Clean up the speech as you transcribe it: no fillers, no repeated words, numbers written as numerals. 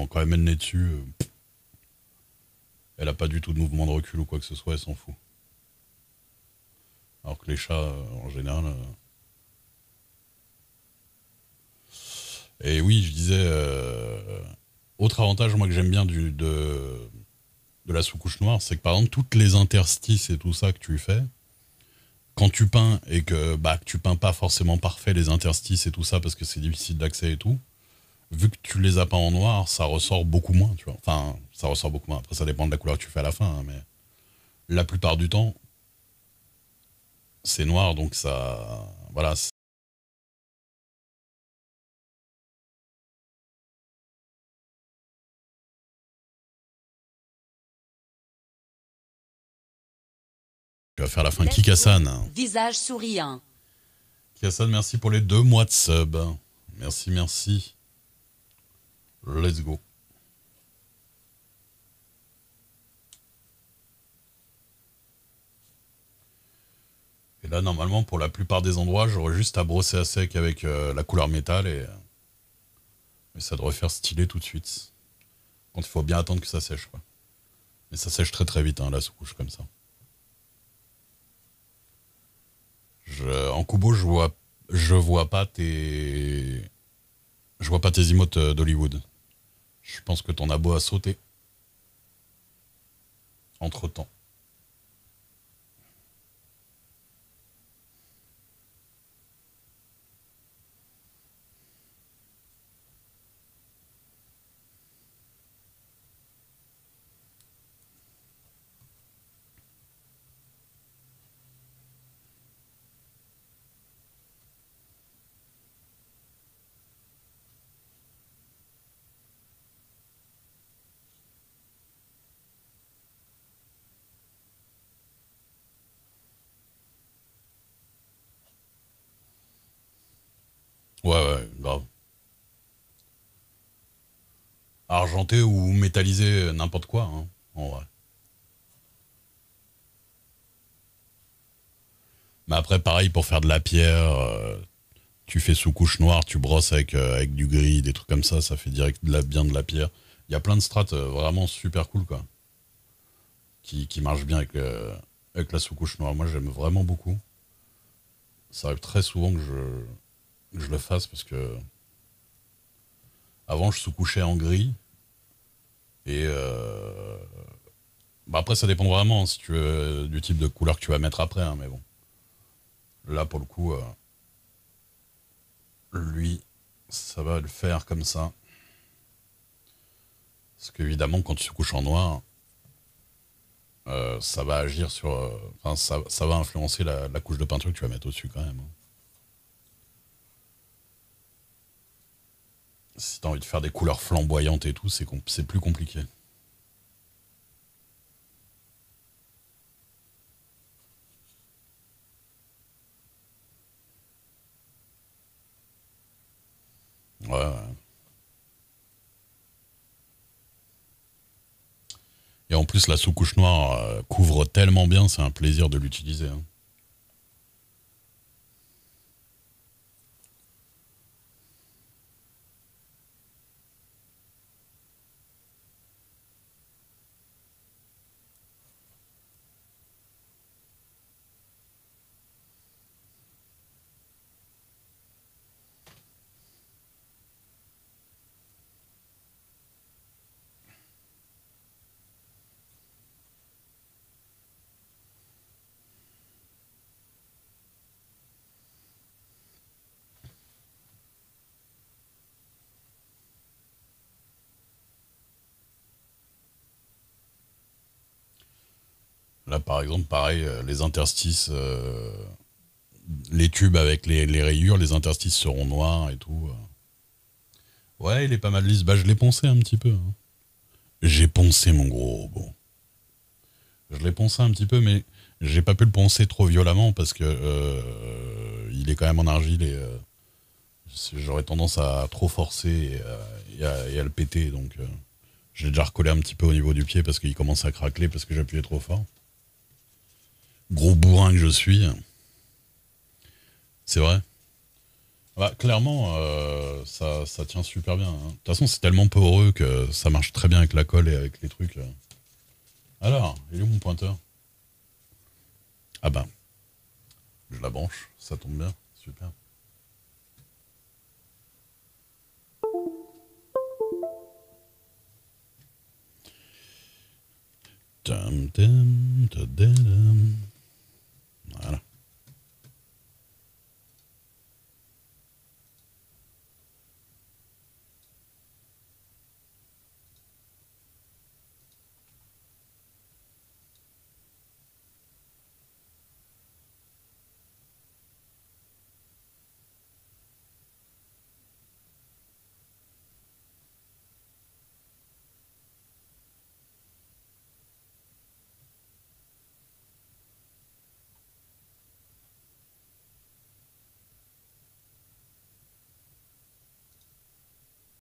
quand elle met le nez dessus, elle a pas du tout de mouvement de recul ou quoi que ce soit, elle s'en fout. Alors que les chats, en général... Et oui, je disais... autre avantage, moi, que j'aime bien de la sous-couche noire, c'est que par exemple, toutes les interstices et tout ça que tu fais, quand tu peins et que tu peins pas forcément parfait les interstices et tout ça parce que c'est difficile d'accès et tout, vu que tu les as pas en noir, ça ressort beaucoup moins, tu vois. Enfin, ça ressort beaucoup moins. Après, ça dépend de la couleur que tu fais à la fin, hein, mais la plupart du temps, c'est noir, donc ça... Voilà. Tu vas faire la fin. Kikassan. Visage souriant. Kikassan, merci pour les 2 mois de sub. Merci, merci. Let's go. Et là, normalement, pour la plupart des endroits, j'aurais juste à brosser à sec avec la couleur métal et ça devrait faire stylé tout de suite. Quand il faut bien attendre que ça sèche, quoi. Mais ça sèche très très vite, hein, la sous-couche comme ça. En Kubo, je vois pas tes emotes d'Hollywood. Je pense que ton abo a sauté entre temps. Ouais, ouais, grave. Argenté ou métallisé, n'importe quoi, hein, en vrai. Mais après, pareil, pour faire de la pierre, tu fais sous couche noire, tu brosses avec du gris, des trucs comme ça fait direct bien de la pierre. Il y a plein de strates vraiment super cool, quoi, qui marchent bien avec la sous-couche noire. Moi, j'aime vraiment beaucoup. Ça arrive très souvent que je le fasse parce que avant, je sous-couchais en gris. Et après, ça dépend vraiment si tu veux, du type de couleur que tu vas mettre après, hein, mais bon. Là, pour le coup, lui, ça va le faire comme ça. Parce qu'évidemment, quand tu se couches en noir, ça va agir sur... Enfin, ça va influencer la couche de peinture que tu vas mettre au-dessus quand même, hein. Si t'as envie de faire des couleurs flamboyantes et tout, c'est plus compliqué. Ouais, ouais. Et en plus, la sous-couche noire couvre tellement bien, c'est un plaisir de l'utiliser, hein. Là, par exemple, pareil, les interstices, les tubes avec les rayures, les interstices seront noirs et tout. Ouais, il est pas mal lisse. Bah, je l'ai poncé un petit peu, hein. J'ai poncé, mon gros. Bon. Je l'ai poncé un petit peu, mais j'ai pas pu le poncer trop violemment parce que il est quand même en argile et j'aurais tendance à trop forcer et à le péter. Donc, j'ai déjà recollé un petit peu au niveau du pied parce qu'il commence à craquer parce que j'appuyais trop fort. Gros bourrin que je suis. C'est vrai. Bah, clairement, ça tient super bien, hein. De toute façon, c'est tellement poreux que ça marche très bien avec la colle et avec les trucs. Alors, il est où mon pointeur? Ah bah, je la branche, ça tombe bien, super. Dum, dum, da, da, dum.